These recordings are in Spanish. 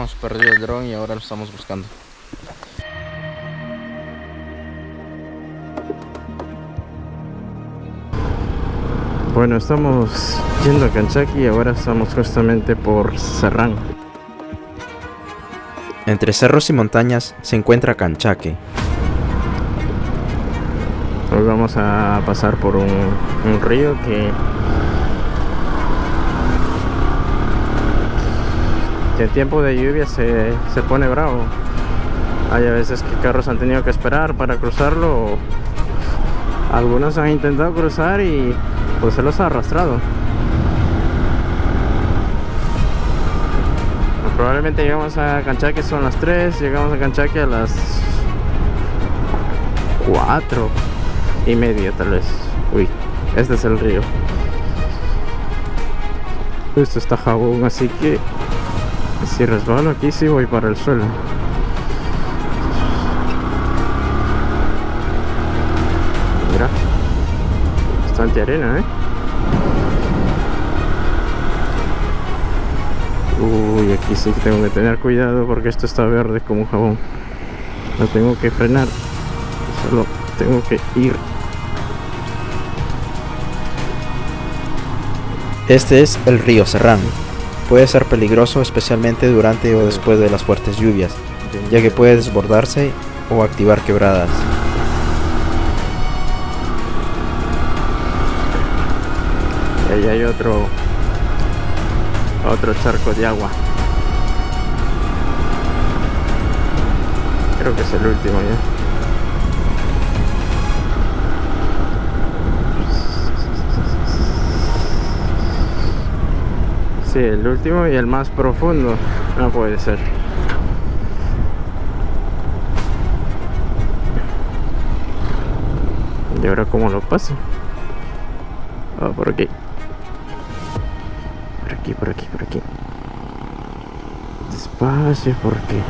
habíamos perdido el dron y ahora lo estamos buscando. Bueno, estamos yendo a Kanchaki y ahora estamos justamente por Serrán. Entre cerros y montañas se encuentra Kanchaki. Hoy vamos a pasar por un río que en tiempo de lluvia se pone bravo. Hay a veces que carros han tenido que esperar para cruzarlo. Algunos han intentado cruzar y pues se los ha arrastrado. Probablemente llegamos a Kanchaki, son las 3, llegamos a Kanchaki a las 4:30 tal vez. Uy, este es el río. Esto está jabón, así que si resbalo aquí sí voy para el suelo. Mira, bastante arena, Uy, aquí sí que tengo que tener cuidado porque esto está verde como jabón. No tengo que frenar, solo tengo que ir. Este es el río Serrán. Puede ser peligroso especialmente durante o después de las fuertes lluvias, ya que puede desbordarse o activar quebradas. Y ahí hay otro charco de agua. Creo que es el último ya. Sí, el último y el más profundo. No puede ser. ¿Y ahora cómo lo paso? Ah, por aquí. Por aquí. Despacio porque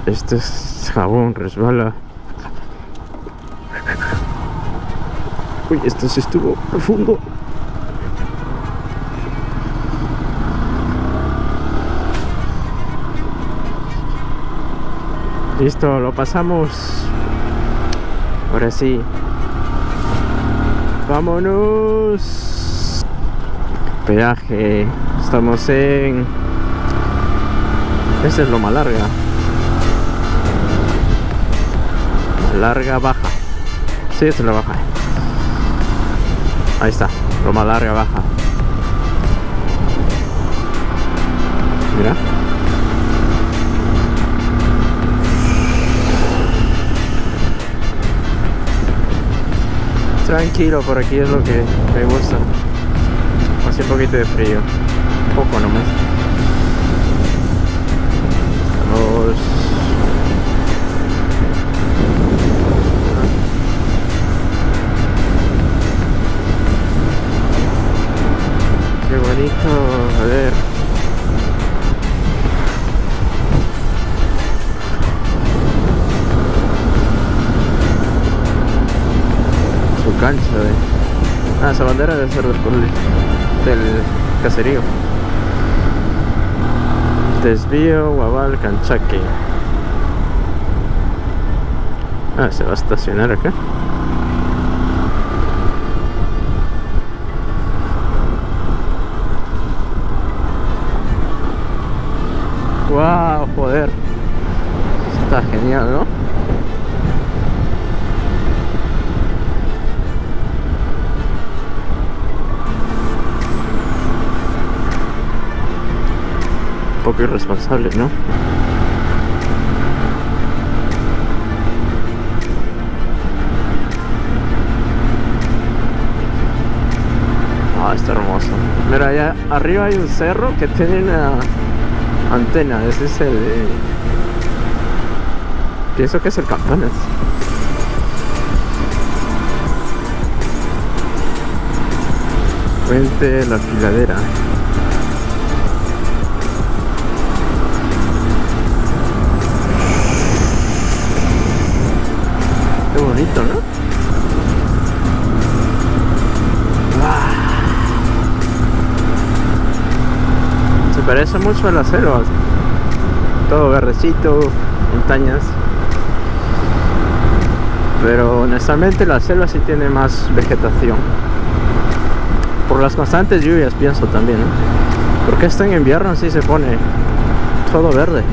este es jabón, resbala. Uy, esto sí estuvo profundo. Listo, lo pasamos. Ahora sí. Vámonos. Peaje. Estamos en... Esa es Loma Larga. Larga baja. Sí, esta es la baja. Ahí está. Loma Larga baja. Mira. Tranquilo, por aquí es lo que me gusta. Hace un poquito de frío, poco nomás. Vamos. Qué bonito, a ver. Su cancha esa bandera debe ser del caserío. Desvío Guabal Kanchaki. Se va a estacionar acá. Wow, joder. Está genial, ¿no? Un poco irresponsable, ¿no? Está hermoso. Mira, allá arriba hay un cerro que tiene una antena. Ese es el... pienso que es el Campanas. Puente La Filadera. Qué bonito, ¿no? parece mucho a las selvas, todo verdecito, montañas. Pero honestamente la selva sí tiene más vegetación, por las constantes lluvias, pienso también, ¿no? Porque esto en invierno sí se pone todo verde.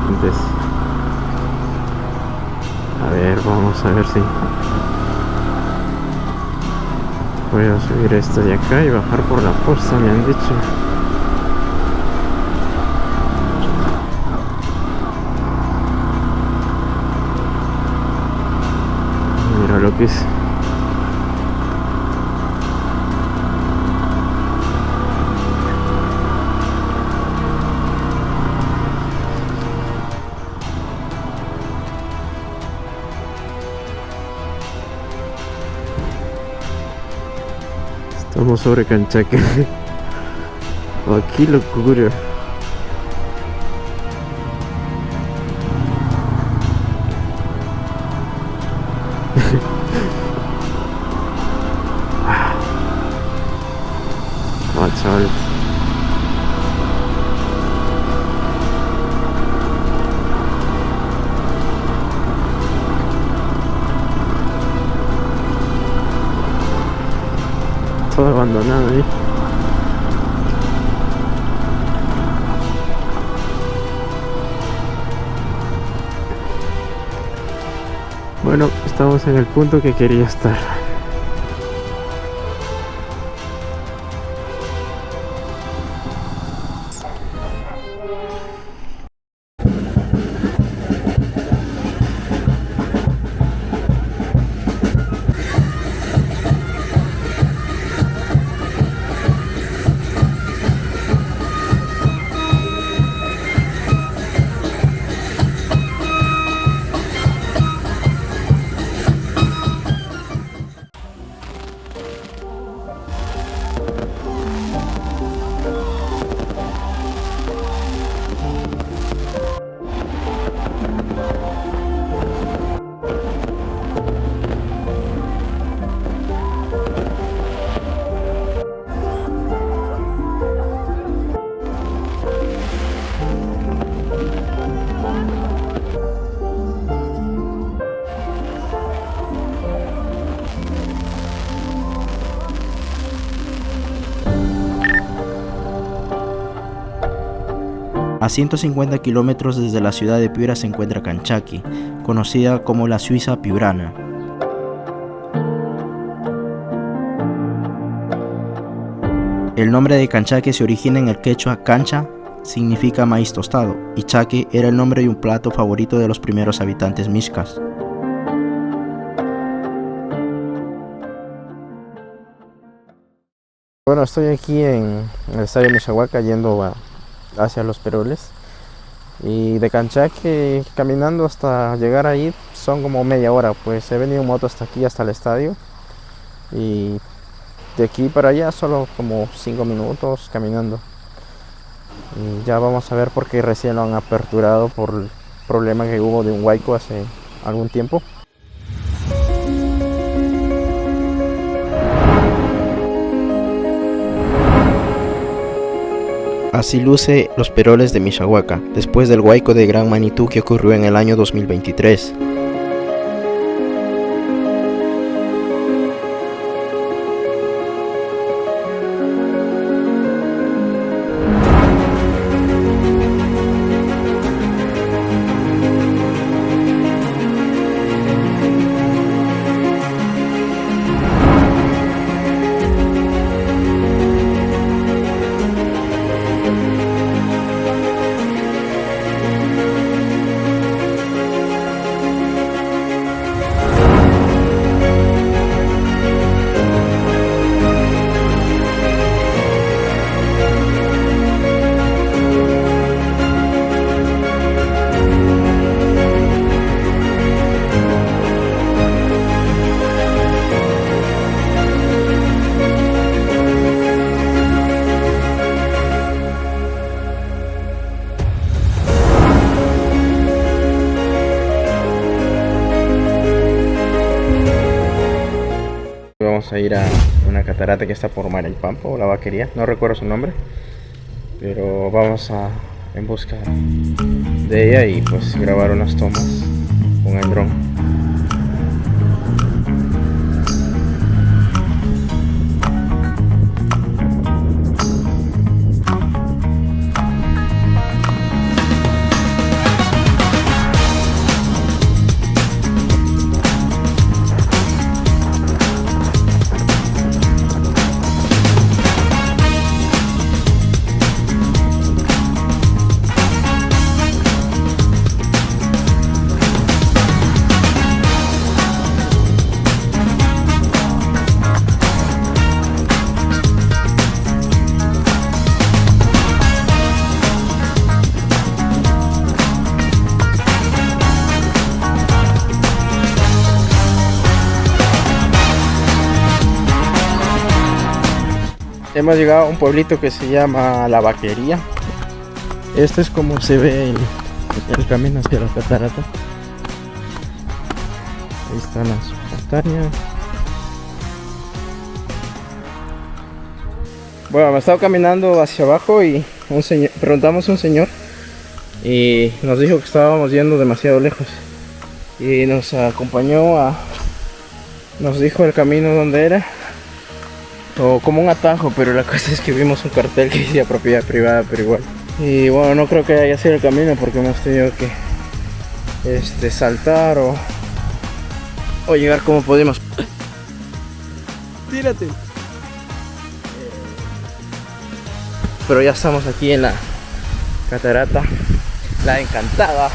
Entonces, a ver, vamos a ver si voy a subir esto de acá y bajar por la posta, me han dicho. Mira lo que es. Estamos sobre Canchaque. Aquí locura. Chaval. Todo abandonado ahí. Bueno, estamos en el punto que quería estar. A 150 kilómetros desde la ciudad de Piura se encuentra Kanchaki, conocida como la Suiza piurana. El nombre de Kanchaki se origina en el quechua cancha, significa maíz tostado, y chaki era el nombre de un plato favorito de los primeros habitantes mixcas. Bueno, estoy aquí en el estadio Misahuaca yendo hacia Los Peroles, y de Kanchaki caminando hasta llegar ahí son como media hora. Pues he venido en moto hasta aquí, hasta el estadio, y de aquí para allá solo como 5 minutos caminando. Y ya vamos a ver, porque recién lo han aperturado por el problema que hubo de un huaico hace algún tiempo. Así luce Los Peroles de Misahuaca, después del huaico de gran magnitud que ocurrió en el año 2023. Vamos a ir a una catarata que está por Maripampa o La Vaquería, no recuerdo su nombre, pero vamos en busca de ella y pues grabar unas tomas con el dron. Hemos llegado a un pueblito que se llama La Vaquería. Este es como se ve el camino hacia la catarata. Ahí están las montañas. Bueno, me he estado caminando hacia abajo y preguntamos a un señor y nos dijo que estábamos yendo demasiado lejos. Y nos acompañó nos dijo el camino donde era, o como un atajo, pero la cosa es que vimos un cartel que decía propiedad privada, pero igual. Y bueno, no creo que haya sido el camino, porque hemos tenido que saltar o llegar como pudimos. Tírate. Pero ya estamos aquí en la catarata, la Encantada.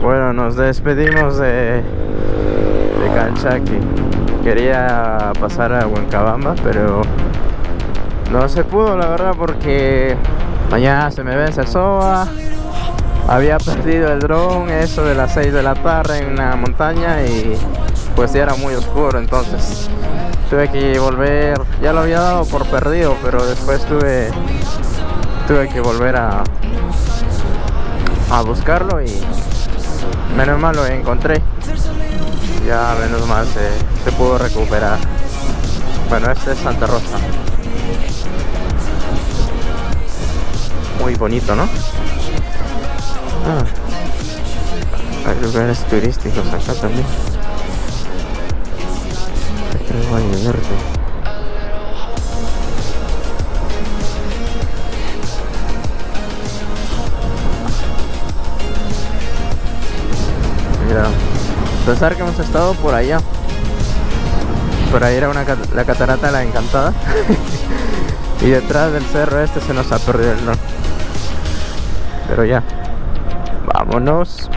Bueno, nos despedimos de Canchaqui. Quería pasar a Huancabamba, pero no se pudo, la verdad, porque mañana se me vence el SOA. Había perdido el dron, eso de las 6 de la tarde en una montaña, y pues ya era muy oscuro, entonces tuve que volver. Ya lo había dado por perdido, pero después tuve que volver a buscarlo, y menos mal lo encontré. Ya menos mal se pudo recuperar. Bueno, este es Santa Rosa. Muy bonito, ¿no? Hay lugares turísticos acá también. El Valle Verde. Mira, pensar que hemos estado por allá. Por ahí era la catarata de la Encantada. Y detrás del cerro este se nos ha perdido el dron. Pero ya, vámonos.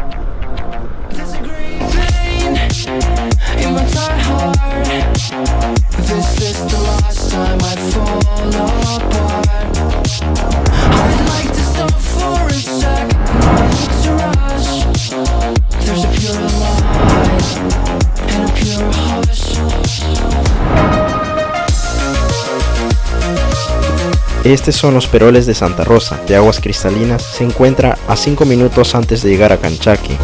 Estos son los peroles de Santa Rosa, de aguas cristalinas. Se encuentra a 5 minutos antes de llegar a Canchaqui.